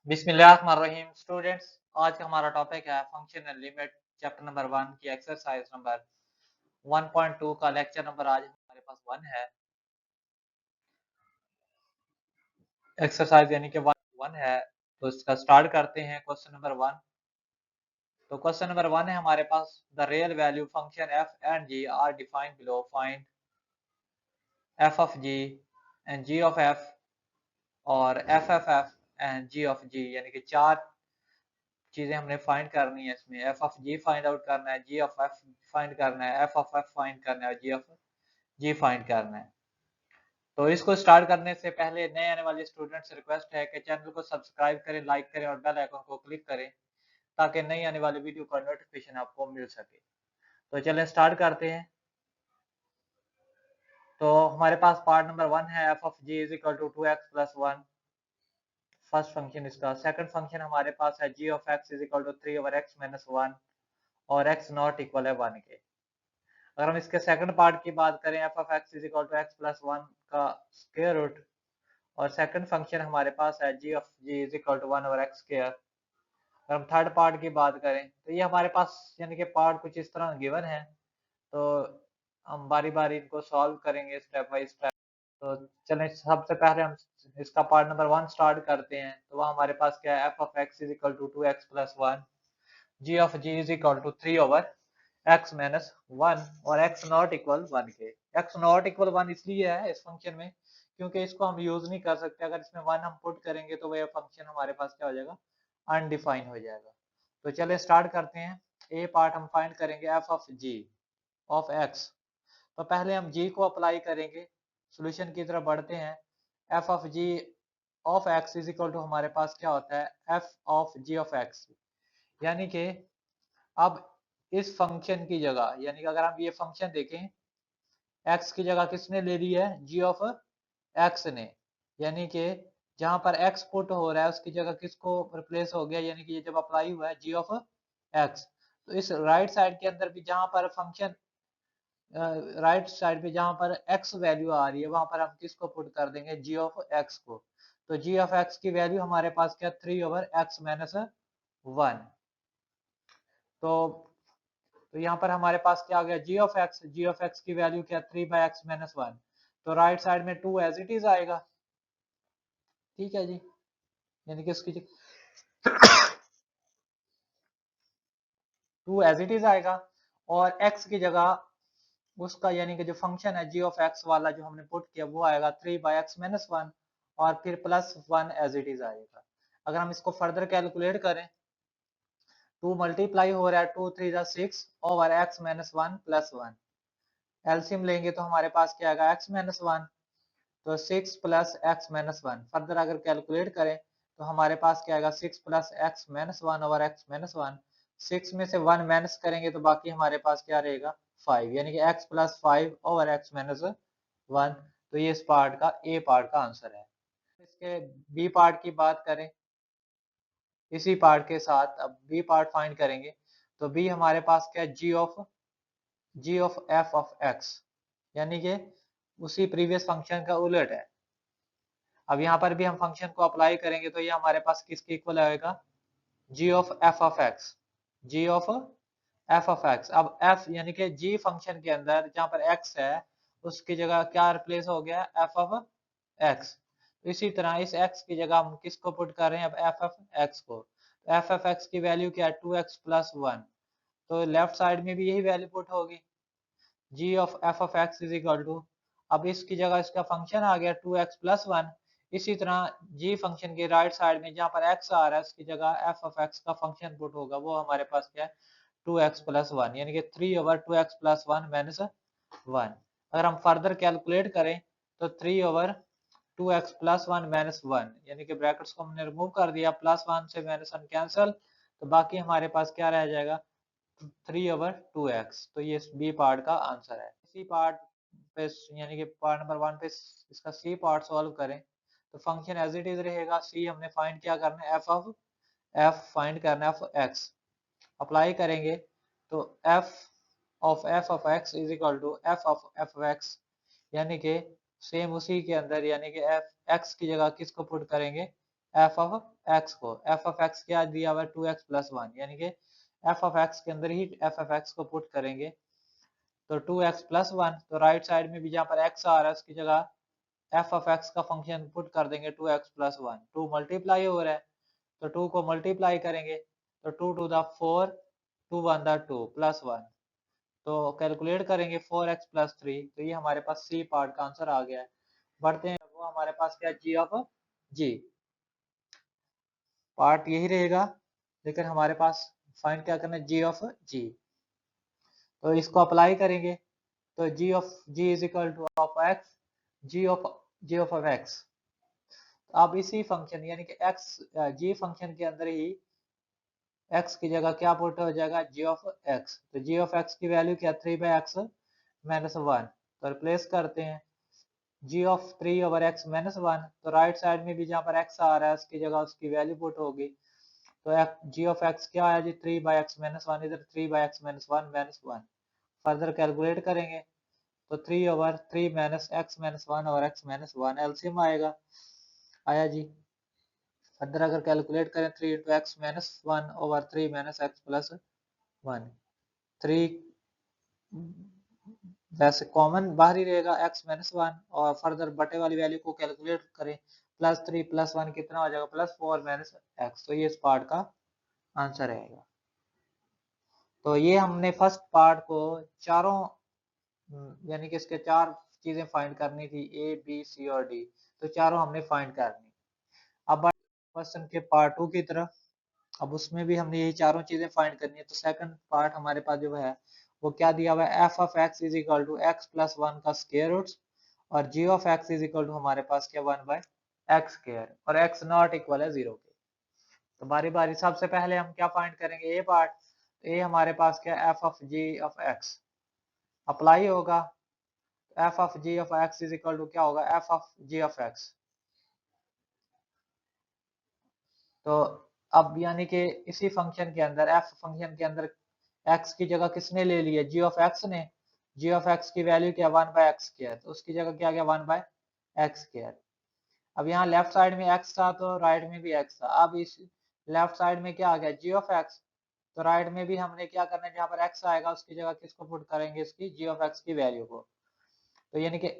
बिस्मिल्लाहिर्रहमानिर्रहीम स्टूडेंट्स। आज का हमारा टॉपिक है function and limit, chapter number 1 की एक्सरसाइज नंबर 1.2 का लेक्चर नंबर आज हमारे पास 1 है। एक्सरसाइज यानी कि 1 है, तो इसका स्टार्ट करते हैं। Question number 1। तो क्वेश्चन नंबर 1 है हमारे पास, the real value function f and g are defined below, find f of g and g of f और f f f and g of g, यानी कि चार चीजें हमने फाइंड करनी है। इसमें f of g find out करना है, जी ऑफ एफ फाइंड करना है, एफ ऑफ एफ फाइंड करना है और जी ऑफ जी फाइंड करना है। तो इसको स्टार्ट करने से पहले नए आने वाले स्टूडेंट्स से रिक्वेस्ट है कि चैनल को सब्सक्राइब करें, लाइक करें और बेल आइकन को क्लिक करें ताकि नई आने वाली वीडियो का नोटिफिकेशन आपको मिल सके। तो चलें स्टार्ट करते हैं। तो हमारे पास पार्ट नंबर 1 है, f of g is equal to 2x+1, first function इसका। सेकंड फंक्शन हमारे पास है g of x is equal to 3/x-1 और x नॉट इक्वल है 1 के। अगर हम इसके सेकंड पार्ट की बात करें, f of x is equal to x+1 का स्क्वायर रूट, और सेकंड फंक्शन हमारे पास है g of g is equal to 1/x²। अगर हम थर्ड पार्ट की बात करें तो ये हमारे पास यानी कि पार्ट कुछ इस तरह गिवन है, तो हम बारी बारी इनको सॉल्व करेंगे स्टेप बाय स्टेप। तो चलें सबसे पहले हम इसका पार्ट नंबर 1 स्टार्ट करते हैं। तो वह हमारे पास क्या है, f of x is equal to 2x+1, g of g is equal to 3/x-1 और x नॉट इक्वल 1 के। x नॉट इक्वल 1 इसलिए है इस फंक्शन में क्योंकि इसको हम यूज नहीं कर सकते। अगर इसमें 1 हम पुट करेंगे तो वह फंक्शन हमारे पास क्या हो जाएगा, अनडिफाइन हो जाएगा। तो चलिए स्टार्ट करते हैं। ए पार्ट हम फाइंड करेंगे f of g of x. तो पहले हम जी को अप्लाई करेंगे, सॉल्यूशन की तरफ बढ़ते हैं। F of g of x is equal to हमारे पास क्या होता है, f of g of x, यानी कि अब इस फंक्शन की जगह, यानी कि अगर हम ये फंक्शन देखें, x की जगह किसने ले ली है, g ऑफ x ने, यानी कि जहां पर x पुट हो रहा है उसकी जगह किसको रिप्लेस हो गया, यानी कि ये जब अप्लाई हुआ है g ऑफ x। तो इस राइट साइड के अंदर भी जहां पर फंक्शन राइट साइड पे जहां पर x वैल्यू आ रही है वहां पर हम किसको पुट कर देंगे, g ऑफ x को। तो g ऑफ x की वैल्यू हमारे पास क्या, 3/x-1। तो यहाँ पर हमारे पास क्या आ गया, जी ऑफ एक्स की वैल्यू क्या, 3/x-1। तो राइट साइड में 2 एज इट इज आएगा, ठीक है जी, यानी कि उसकी 2 एज इट इज आएगा और x की जगह उसका यानी कि जो फंक्शन है जी ऑफ एक्स वाला जो हमने पुट किया वो आएगा 3/x-1 और फिर +1 एज इट इज आएगा। अगर हम इसको फर्दर कैलकुलेट करें, 2 मल्टीप्लाई हो रहा है, 2 3 जा 6 ओवर x-1 +1। एलसीएम लेंगे तो हमारे पास क्या आएगा, x-1, तो 6 plus x minus one. Further अगर कैलकुलेट करें तो हमारे पास क्या आएगा, 6 plus x minus one over x minus one. 6 में से 1 माइनस करेंगे तो बाकी हमारे पास क्या रहेगा, 5, यानी कि x plus 5 over x minus 1। तो ये इस पार्ट का ए पार्ट का आंसर है। इसके बी पार्ट की बात करें, इसी पार्ट के साथ अब बी पार्ट फाइंड करेंगे। तो बी हमारे पास क्या है, g of F of x, यानी कि उसी प्रीवियस फंक्शन का उलट है। अब यहाँ पर भी हम फंक्शन को अप्लाई करेंगे तो ये हमारे पास किसके इक्वल आएगा, G of F of x, ji of F of x. अब एफ यानी कि जी फंक्शन के अंदर जहाँ पर एक्स है उसकी जगह क्या रिप्लेस हो गया, एफ ऑफ एक्स। इसी तरह इस एक्स की जगह हम किसको पुट कर रहे हैं, अब एफ ऑफ एक्स को। एफ ऑफ एक्स की वैल्यू क्या है, 2x+1। तो लेफ्ट साइड में भी यही वैल्यू पुट होगी, g of F of x is equal to, अब इसकी जगह इसका फंक्शन आ गया 2x+1। इसी तरह जी फंक्शन के राइट साइड में जहां पर x आ रहा है उसकी जगह एफ ऑफ एक्स का फंक्शन पुट होगा, वो हमारे पास क्या है, 2x+1, यानी कि 3/2x+1 माइनस 1। अगर हम फर्दर कैलकुलेट करें तो 3/2x+1 माइनस 1, यानी कि ब्रैकेट्स को हमने रिमूव कर दिया, +1 से -1 कैंसिल, तो बाकी हमारे पास क्या रह जाएगा, 3/2x। तो ये बी पार्ट का आंसर है। इसी पार्ट पे यानी कि पार्ट नंबर 1 पे इसका सी पार्ट सॉल्व करें तो फंक्शन एज इट इज रहेगा। सी हमने फाइंड क्या करना है, एफ फाइंड करना है, एफ एक्स अप्लाई करेंगे तो f of x is equal to f of x, यानी कि सेम उसी के अंदर, यानी कि एफ एक्स की जगह किसको पुट करेंगे, एफ ऑफ एक्स को, एफ ऑफ एक्स क्या दिया हुआ है 2x प्लस 1, यानी कि एफ ऑफ एक्स के अंदर ही एफ ऑफ एक्स को पुट करेंगे तो 2x प्लस 1, तो राइट साइड में भी जहाँ पर x आ रहा है उसकी जगह एफ ऑफ एक्स का फंक्शन पुट कर देंगे 2x प्लस 1, 2 मल्टीप्लाई हो रहा है तो 2 को मल्टीप्लाई करेंगे तो 2 टू द 4, 2 1 द 2 प्लस 1, तो कैलकुलेट करेंगे 4x प्लस 3, तो ये हमारे पास सी पार्ट का आंसर आ गया है। बढ़ते हैं, वो हमारे पास क्या जी ऑफ जी, पार्ट यही रहेगा लेकिन हमारे पास फाइंड क्या करना है जी ऑफ जी, तो इसको अप्लाई करेंगे तो g of g is equal to of x, ji of x, अब इसी फंक्शन यानी कि एक्स जी फंक्शन के अंदर ही x की जगह क्या पुट हो जाएगा जी ऑफ x, तो जी ऑफ x की वैल्यू क्या 3/x माइनस 1, तो रिप्लेस करते हैं जी ऑफ 3/x माइनस 1, तो राइट साइड में भी जहाँ पर x आ रहा है उसकी जगह उसकी वैल्यू पुट होगी तो जी ऑफ x क्या आया जी 3/x माइनस 1, इधर 3/x minus 1 minus 1, further calculate करेंगे तो 3/3 माइनस x माइनस 1 और x माइनस 1 एलसीएम आएगा, आया जी। फर्दर अगर कैलकुलेट करें 3 into x minus 1 over 3 minus x plus 1, 3 वैसे कॉमन बाहर ही रहेगा x माइनस 1 और फर्दर बटे वाली वैल्यू को कैलकुलेट करें प्लस 3 प्लस 1 कितना हो जाएगा प्लस 4 माइनस एक्स, तो ये इस पार्ट का आंसर रहेगा। तो ये हमने फर्स्ट पार्ट को चारों यानी कि इसके चार चीजें फाइंड करनी थी ए बी सी और डी, तो चारों हमने फाइंड करनी। अब क्वेश्चन के पार्ट 2 की तरफ, अब उसमें भी हमने यही चारों चीजें फाइंड करनी है, तो सेकंड पार्ट हमारे पास जो है वो क्या दिया हुआ है f of x is equal to x plus 1 का स्क्वायर रूट और g of x is equal to हमारे पास क्या 1/x स्क्वायर और x नॉट इक्वल है 0 के। तो बारी बारी सबसे पहले हम क्या फाइंड करेंगे ए पार्ट, तो ए हमारे पास क्या f of g of x apply होगा, f of g of x is equal to क्या होगा f of g of x, तो अब यानी कि इसी फंक्शन के अंदर एफ फंक्शन के अंदर x की जगह किसने ले लिया जी ऑफ एक्स ने, जी ऑफ एक्स की वैल्यू क्या 1/x स्क्वायर, तो उसकी जगह क्या गया 1/x स्क्वायर। अब यहाँ लेफ्ट साइड में x था तो राइट में भी x था, अब इस लेफ्ट साइड में क्या आ गया जी ऑफ एक्स, तो राइट में भी हमने क्या करना है जहाँ पर x आएगा उसकी जगह किसको पुट करेंगे इसकी जी ऑफ एक्स की वैल्यू को, तो यानी कि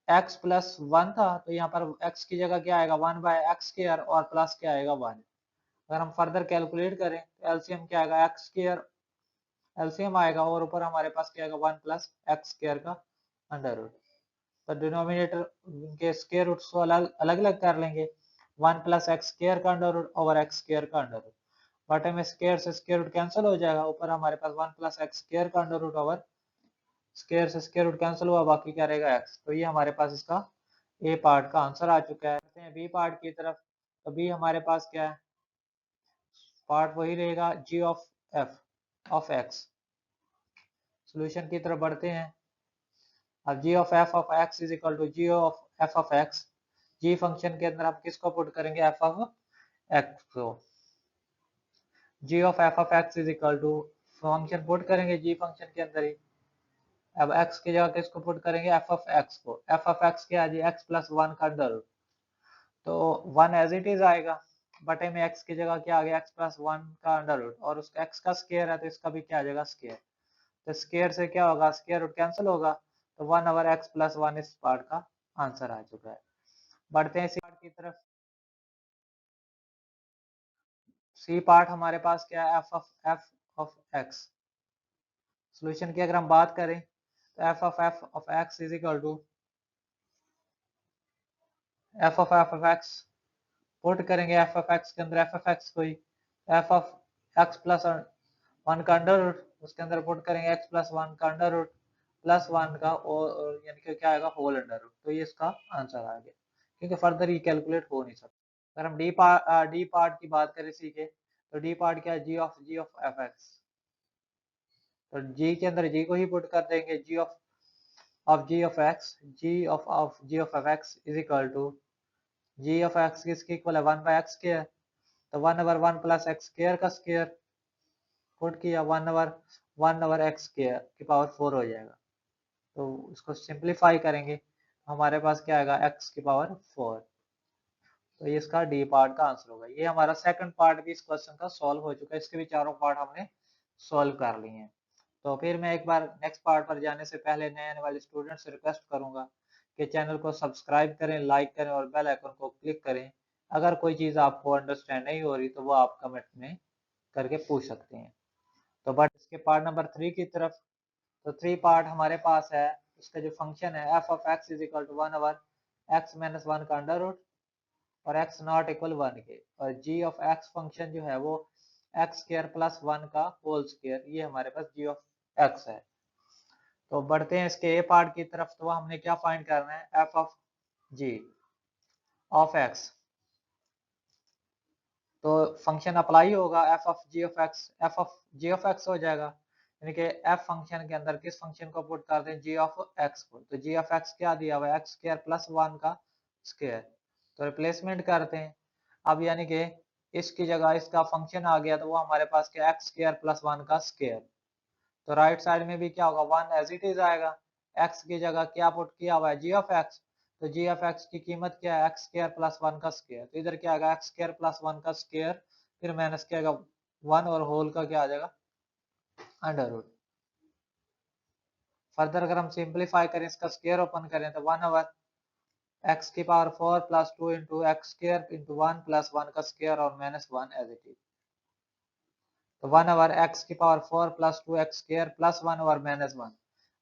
x प्लस 1 था तो यहाँ पर x की जगह क्या आएगा 1/x स्क्वायर और प्लस क्या आएगा 1, अगर हम फर्दर कैलकुलेट करें तो एलसीएम क्या आएगा एक्स स्क्वायर एलसीएम आएगा और ऊपर हमारे पास क्या आएगा 1 प्लस एक्स स्क्वायर का अंडर रूट, तो डिनोमिनेटर के स्क्वायर रूट को अलग अलग कर लेंगे 1 प्लस एक्स स्क्वायर का under root over x square का अंडर रूट, बटे में स्क्वायर से स्क्वायर रूट कैंसिल हो जाएगा, ऊपर हमारे पास 1 प्लस एक्स स्क्वायर का अंडर रूट ओवर स्क्वायर से स्क्वायर रूट कैंसिल हुआ बाकी क्या रहेगा एक्स, तो ये हमारे पास इसका ए पार्ट का आंसर आ चुका है। बी पार्ट की तरफ, तो बी हमारे पास क्या है पार्ट वही रहेगा g of F of x, solution की तरफ बढ़ते हैं। अब g of F of x is equal to g of F of x, g function के अंदर हम किसको पुट करेंगे एफ ऑफ एक्स को, g of F of x is equal to function put करेंगे जी फंक्शन के अंदर ही, अब x की जगह किसको पुट करेंगे एफ ऑफ एक्स को, एफ ऑफ एक्स क्या है जी x प्लस 1 का अंडर रूट, तो 1 एज इट इज आएगा बटे में x की जगह क्या आ गया x प्लस 1 का अंडर रूट और उसका x का स्क्वायर है तो इसका भी क्या आ जाएगा स्क्वायर, तो स्क्वायर से क्या होगा स्क्वायर रूट कैंसिल होगा, तो 1 ओवर x प्लस 1 इस पार्ट का आंसर आ चुका है। बढ़ते हैं सी पार्ट की तरफ, सी पार्ट हमारे पास क्या है एफ ऑफ एक्स, सोल्यूशन की अगर हम बात करें तो f of x is equal to f of x put करेंगे एफ ऑफ एक्स के अंदर एफ ऑफ एक्स को ही एफ ऑफ एक्स प्लस 1 का अंडर रूट उसके अंदर पुट करेंगे एक्स प्लस 1 का अंडर रूट प्लस 1 का और यानी कि क्या आएगा होल अंडर रूट, तो ये इसका आंसर आ गया क्योंकि फर्दर ये कैलकुलेट हो नहीं सकता। अगर हम डी पार्ट की बात करें सी के, तो डी पार्ट क्या है जी ऑफ एफ एक्स, तो जी के अंदर जी को ही पुट कर देंगे g of g of x, ji of f x is equal to g of x किसके इक्वल है 1/x स्क्वायर, तो 1 ओवर 1 प्लस एक्स स्क्वायर का स्क्वायर पुट किया 1 ओवर एक्स स्क्वायर की पावर 4 हो जाएगा, तो इसको सिंप्लीफाई करेंगे हमारे पास क्या आएगा x की पावर 4, तो ये इसका डी पार्ट का आंसर होगा। ये हमारा सेकंड पार्ट भी इस क्वेश्चन का सॉल्व हो चुका है, इसके भी चारों पार्ट हमने सॉल्व कर लिए हैं। तो फिर मैं एक बार नेक्स्ट पार्ट पर जाने से पहले नए आने वाले स्टूडेंट से रिक्वेस्ट करूंगा कि चैनल को सब्सक्राइब करें, लाइक करें और बेल आइकन को क्लिक करें। अगर कोई चीज़ आपको अंडरस्टैंड नहीं हो रही तो वो आप कमेंट में करके पूछ सकते हैं। तो बट इसके पार्ट नंबर 3 की तरफ, तो 3 पार्ट हमारे पास है। इसका जो फंक्शन है f of x is equal to 1 over x minus 1 का अंडर रूट और एक्स नॉट इक्वल 1 के, और जी ऑफ एक्स फंक्शन जो है वो एक्स स्क्वायर प्लस 1 का होल स्क्वायर, ये हमारे पास जी ऑफ एक्स है। तो बढ़ते हैं इसके ए पार्ट की तरफ। तो हमने क्या फाइंड करना है, f of g of x. तो फंक्शन अप्लाई होगा f of g of x, f of g of x हो जाएगा, यानी कि एफ फंक्शन के अंदर किस फंक्शन को पुट करते हैं, जी ऑफ एक्स को। तो जी ऑफ एक्स क्या दिया हुआ है, एक्स स्क्वायर प्लस 1 का स्क्वायर। तो रिप्लेसमेंट करते हैं अब, यानी कि इसकी जगह इसका फंक्शन आ गया, तो वो हमारे पास क्या, एक्स स्क्वायर प्लस 1 का स्क्वायर। तो राइट साइड में भी क्या होगा, 1 एज इट इज आएगा। एक्स की जगह क्या पुट किया हुआ है, जी ऑफ एक्स। तो जी ऑफ एक्स की कीमत क्या है, एक्स स्क्वायर प्लस 1 का स्क्वायर। तो इधर क्या आएगा, एक्स स्क्वायर प्लस 1 का स्क्वायर, फिर माइनस क्या आएगा 1, और होल का क्या आ जाएगा अंडर रूट। फर्दर अगर हम सिंप्लीफाई करें, इसका स्क्वायर ओपन करें, तो 1 ओवर एक्स की power 4 plus 2 into x square into 1 plus 1 का स्क्वायर और माइनस 1 एज इट इज। तो 1 ओवर एक्स की power 4 plus 2 x square plus 1 over minus 1।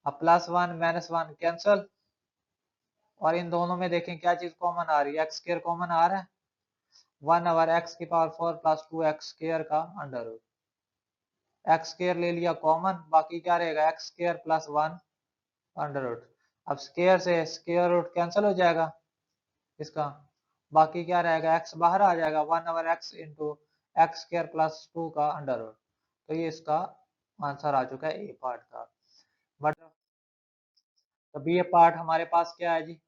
अब प्लस 1 माइनस 1 कैंसल, और इन दोनों में देखें क्या चीज कॉमन आ रही है, एक्स स्क्वायर कॉमन आ रहा है। 1 ओवर एक्स की पावर 4 प्लस 2 एक्स स्क्वायर का अंडर रूट, एक्स स्क्वायर ले लिया कॉमन, बाकी क्या रहेगा, x square plus 1 under root. अब स्क्वायर से स्क्वायर रूट कैंसिल हो जाएगा इसका, बाकी क्या रहेगा, एक्स बाहर आ जाएगा, 1 over x into x square plus 2 का अंडर रूट। तो ये इसका आंसर आ चुका है ए पार्ट का। बट तो बी पार्ट हमारे पास क्या है जी,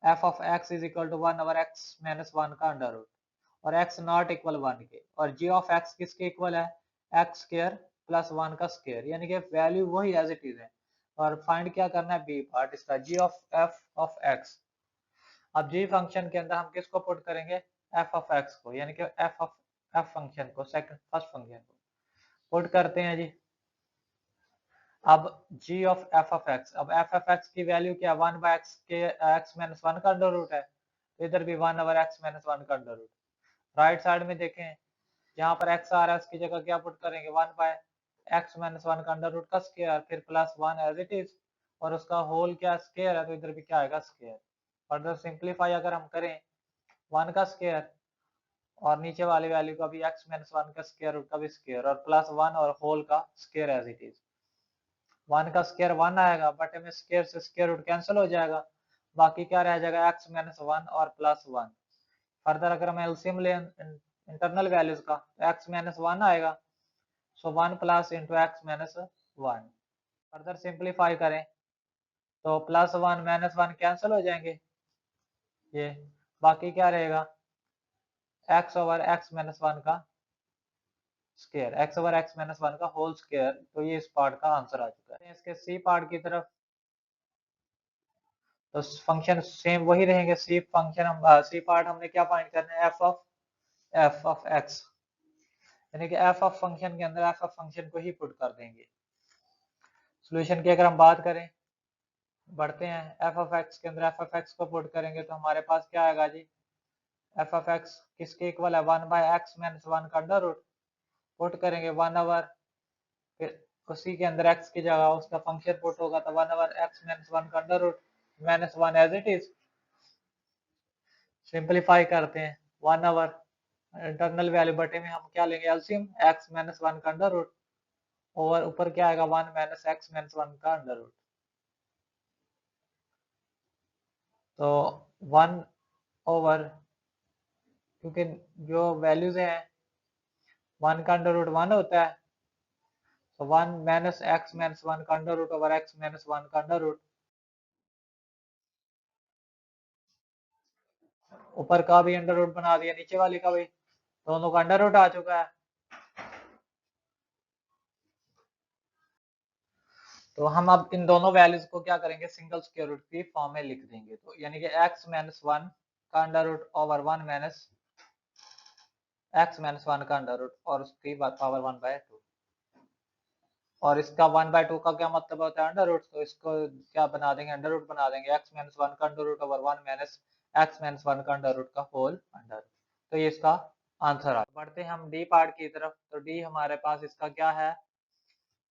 f of x is equal to 1 over x minus 1 का अंडर रूट और एक्स नॉट इक्वल 1 के, और जी ऑफ एक्स किसके इक्वल है, एक्स स्क्वायर प्लस 1 का स्क्वायर, यानी कि वैल्यू वही एज इट इज है। और फाइंड क्या करना है, बी पार्ट इसका, जी ऑफ एफ ऑफ एक्स। अब जी फंक्शन के अंदर हम किसको पुट करेंगे, एफ ऑफ एक्स को, यानी कि एफ ऑफ एफ फंक्शन को, सेकंड फर्स्ट फंक्शन को पुट करते हैं जी। अब g of f of x, अब f ऑफ x की वैल्यू क्या, 1 बाय x के x माइनस 1 का अंडर रूट है, तो इधर भी 1 ओवर x माइनस 1 का अंडर रूट। राइट साइड में देखें, जहां पर x आ रहा है उसकी जगह क्या पुट करेंगे, 1 बाय x माइनस 1 का अंडर रूट का स्क्वायर, फिर प्लस 1 एज इट इज, और उसका होल क्या स्क्वायर है, तो इधर भी क्या आएगा स्क्वायर। फर्दर सिंप्लीफाई अगर हम करें, 1 का स्क्वायर और नीचे वाली वैल्यू का भी x माइनस 1 का स्क्वायर रूट का भी स्क्वायर, और प्लस 1 और होल का स्क्वायर एज इट इज। 1 का स्क्वायर 1 आएगा, बटे में स्क्वायर से स्क्वायर रूट कैंसिल हो जाएगा, बाकी क्या रह जाएगा, x माइनस 1 और प्लस 1। फर्दर अगर हम एलसीएम लें इंटरनल वैल्यूज का, तो x माइनस 1 आएगा, सो 1 plus into x minus 1। Further simplify करें तो प्लस 1 माइनस 1 कैंसिल हो जाएंगे ये, बाकी क्या रहेगा, x ओवर x माइनस 1 का square, x over x minus 1 का होल स्क्वायर। तो ये इस पार्ट का आंसर आ चुका है। इसके सी पार्ट की तरफ, तो फंक्शन सेम वही रहेंगे, सी फंक्शन हम सी पार्ट हमने क्या फाइंड करना है, एफ ऑफ एक्स, यानी कि एफ ऑफ फंक्शन के अंदर एफ ऑफ फंक्शन को ही पुट कर देंगे। सॉल्यूशन की अगर हम बात करें, बढ़ते हैं, एफ ऑफ एक्स के अंदर एफ ऑफ एक्स को पुट करेंगे तो हमारे पास क्या आएगा जी, एफ ऑफ एक्स किसके इक्वल है, 1 बाय एक्स माइनस 1 का अंडर रूट, पुट करेंगे 1 ओवर, फिर उसी के अंदर एक्स की जगह उसका फंक्शन पुट होगा, तो 1 ओवर एक्स माइनस 1 का under root minus 1 as it is. Simplify करते हैं, 1 ओवर इंटरनल वैल्यू बटे में हम क्या लेंगे, एलसीएम, x माइनस 1 का अंडर रूट, और ऊपर क्या आएगा, 1 माइनस एक्स माइनस 1 का अंडर रूट। तो 1 ओवर, क्योंकि जो वैल्यूज हैं 1 का अंडर रूट 1 होता है, तो 1 माइनस एक्स माइनस 1 का under root over x minus 1 का अंडर रूट, ऊपर का भी अंडर रूट बना दिया, नीचे वाले का भी, दोनों का अंडर रूट आ चुका है। तो हम अब इन दोनों वैल्यूज को क्या करेंगे, सिंगल स्क्वायर रूट की फॉर्म में लिख देंगे, तो यानी कि x माइनस 1 का under root over 1 minus x minus 1 का अंडर रूट और उसकी पावर 1/2। और इसका 1/2 का क्या मतलब होता है, अंडर रूट। तो इसको क्या बना देंगे, अंडर रूट बना देंगे, x माइनस 1 का under root over 1 minus x minus 1 का अंडर रूट का होल अंडर रूट। तो ये इसका आंसर आ। बढ़ते हैं हम डी पार्ट की तरफ। तो डी हमारे पास इसका क्या है,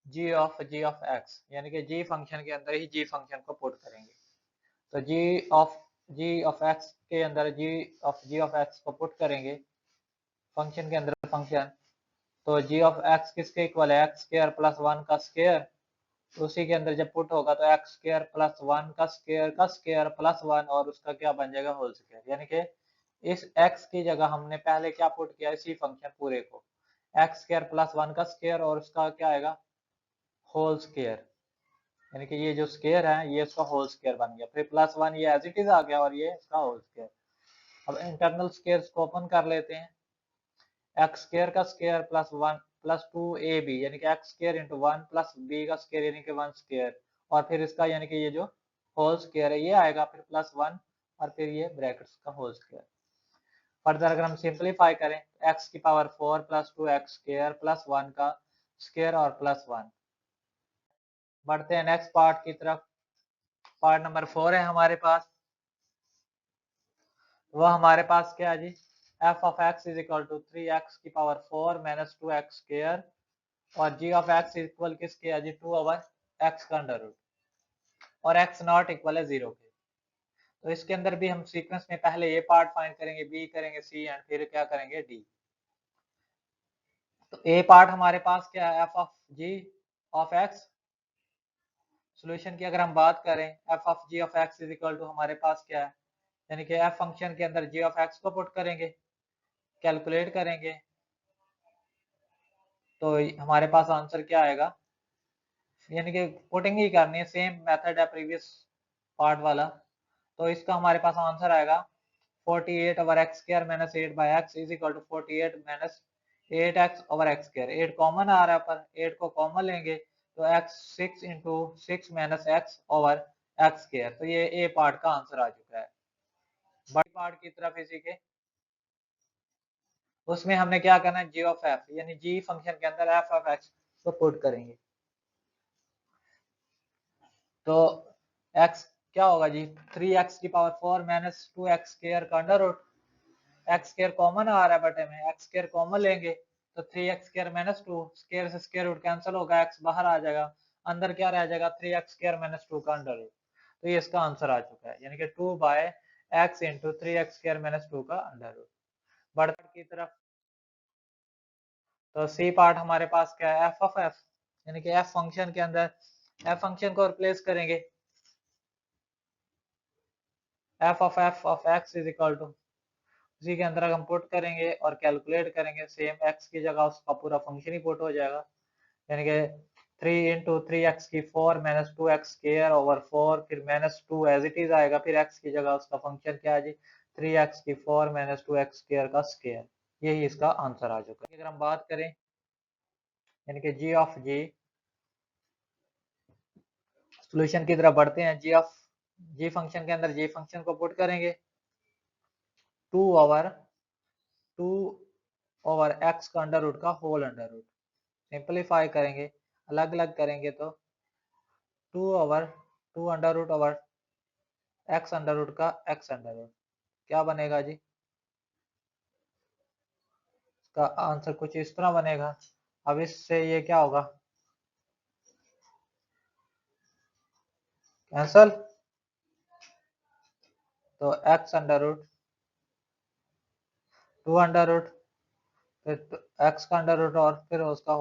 g ऑफ x, यानी कि g फंक्शन के अंदर ही g फंक्शन को पुट करेंगे। तो g ऑफ x के अंदर g ऑफ x को पुट करेंगे फंक्शन के अंदर फंक्शन। तो g ऑफ x किसके इक्वल है, x स्क्वायर प्लस 1 का स्क्वायर। उसी के अंदर जब पुट होगा तो x स्क्वायर प्लस 1 का स्क्वायर प्लस 1 और उसका क्या बन जाएगा, होल स्क्वायर। यानी कि इस x की जगह हमने पहले क्या पुट किया, इसी फंक्शन पूरे को, x स्क्वायर प्लस 1 का स्क्वायर और उसका क्या आएगा, होल स्क्वायर। यानी कि ये जो स्क्वायर है ये इसका होल स्क्वायर बन गया, फिर प्लस 1 ये एज इट इज आ गया और ये इसका होल स्क्वायर। अब इंटरनल स्क्वायर्स को ओपन कर लेते हैं। एक्स स्क्वायर का स्क्वायर प्लस 1 प्लस 2ab, यानी कि x square into 1 plus b का स्क्वायर यानी कि 1 स्क्वायर, और फिर इसका यानी कि ये जो होल स्क्वायर है ये आएगा, फिर प्लस 1 और फिर ये ब्रैकेट्स का होल स्क्वायर। फर्दर अगर हम सिंपलीफाई करें x की power 4 plus 2x square plus 1 का स्क्वायर और प्लस 1। बढ़ते हैं नेक्स्ट पार्ट की तरफ। पार्ट नंबर 4 है हमारे पास। वह हमारे पास क्या है जी, f of x is equal to 3x की पावर 4 माइनस 2x स्क्वायर और g ऑफ x इक्वल किसके है जी, 2 ओवर x का अंडर रूट और x नॉट इक्वल है 0 के। तो इसके अंदर भी हम सीक्वेंस में पहले ये पार्ट फाइंड करेंगे, b करेंगे c एंड फिर क्या करेंगे d। तो a पार्ट हमारे पास क्या है, f of g of x। Solution की अगर हम बात करें f of g of x is equal to हमारे पास क्या है, यानी कि f फंक्शन के अंदर g ऑफ x को पुट करेंगे, कैलकुलेट करेंगे, तो हमारे पास आंसर क्या आएगा, यानी कि पुटिंग ही करनी है, सेम मेथड है प्रीवियस पार्ट वाला। तो इसका हमारे पास आंसर आएगा 48 over x square minus 8 by x is equal to 48 minus 8x over x square. 8 common आ रहा है, पर 8 को कॉमन लेंगे तो x 6 into 6 minus x over x square. तो ये ए पार्ट का आंसर आ चुका है। बड़ी पार्ट की तरफ इसी के, उसमें हमने क्या करना है, जी ऑफ एफ, यानी जी फंक्शन के अंदर एफ ऑफ एक्स को पुट करेंगे। तो x क्या होगा जी, 3x की पावर 4 माइनस 2x स्क्वायर का under root, x square common आ रहा है बटे में, एक्स स्क्वायर कॉमन लेंगे तो 3x स्क्वायर माइनस 2 स्क्वायर से स्क्वायर रूट कैंसिल होगा, x बाहर आ जाएगा, अंदर क्या रह जाएगा 3x स्क्वायर माइनस 2 का अंडर रूट। तो ये इसका आंसर आ चुका है, यानी कि 2 by x into 3x square minus 2 का अंडर रूट। बढ़ते की तरफ। तो सी पार्ट हमारे पास क्या है, एफ ऑफ एफ, यानी कि एफ फंक्शन के अंदर एफ फंक्शन को रिप्लेस करेंगे, f of x is equal to, उसी के अंदर हम पुट करेंगे और कैलकुलेट करेंगे, सेम एक्स की जगह उसका पूरा फंक्शन ही पुट हो जाएगा, यानी कि 3 इंटू 3x की 4 माइनस 2x स्क्वायर ओवर 4, फिर माइनस 2 एज इट इज आएगा, फिर x की जगह उसका फंक्शन क्या है जी, 3x की 4 माइनस 2x स्क्वायर का स्क्वायर। यही इसका आंसर आ चुका है। अगर हम बात करें यानी कि g ऑफ g, सॉल्यूशन की तरफ बढ़ते हैं। जी फंक्शन के अंदर जी फंक्शन को पुट करेंगे, 2 ओवर एक्स का अंडर रूट का होल अंडर रूट, सिंपलीफाई करेंगे, अलग अलग करेंगे तो 2 under root over x under root का एक्स अंडर रूट क्या बनेगा जी, इसका आंसर कुछ इस तरह बनेगा। अब इससे ये क्या होगा, कैंसल, तो x under root 2 under root फिर एक्स का अंडर रूट और फिर उसका